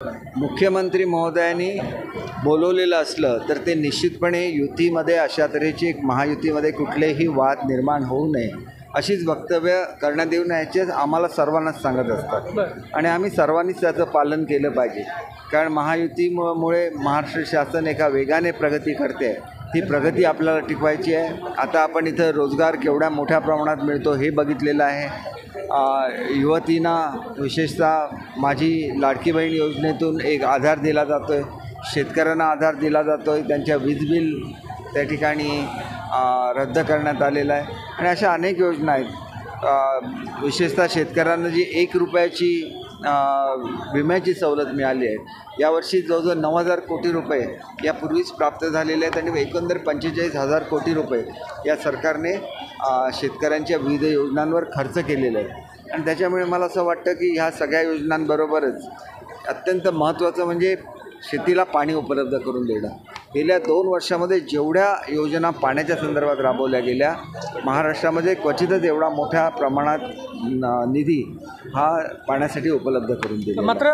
मुख्यमंत्री महोदयांनी बोलवलेलं असलं तर ते निश्चितपणे युतीमध्ये अशा तऱ्हेची एक महायुतीमध्ये कुठलेही वाद निर्माण होऊ नये अशीच वक्तव्य करण्यात येऊ नयेच आम्हाला सर्वांनाच सांगत असतात आणि आम्ही सर्वांनीच त्याचं पालन केलं पाहिजे. कारण महायुतीमुळे महाराष्ट्र शासन एका वेगाने प्रगती करते. ती प्रगती आपल्याला टिकवायची आहे. आता आपण इथं रोजगार केवढ्या मोठ्या प्रमाणात मिळतो हे बघितलेलं आहे. युवतींना विशेषतः माझी लाडकी बहीण योजनेतून एक आधार दिला जातो आहे. शेतकऱ्यांना आधार दिला जातो आहे. त्यांच्या वीज बिल त्या ठिकाणी रद्द करण्यात आलेलं आहे आणि अशा अनेक योजना आहेत. विशेषतः शेतकऱ्यांना जी 1 रुपयाची विम्याची सवलत मिळाली आहे. यावर्षी जवळजवळ 9,000 कोटी रुपये यापूर्वीच प्राप्त झालेले आहेत आणि एकंदर 45,000 कोटी रुपये या सरकारने शेतकऱ्यांच्या विविध योजनांवर खर्च केलेला आहे. आणि त्याच्यामुळे मला असं वाटतं की ह्या सगळ्या योजनांबरोबरच अत्यंत महत्त्वाचं म्हणजे शेतीला पाणी उपलब्ध करून देणं. गेल्या 2 वर्षामध्ये जेवढ्या योजना पाण्याच्या संदर्भात राबवल्या गेल्या महाराष्ट्रामध्ये क्वचितच एवढा मोठ्या प्रमाणात निधी हा पाण्यासाठी उपलब्ध करून दिला. मात्र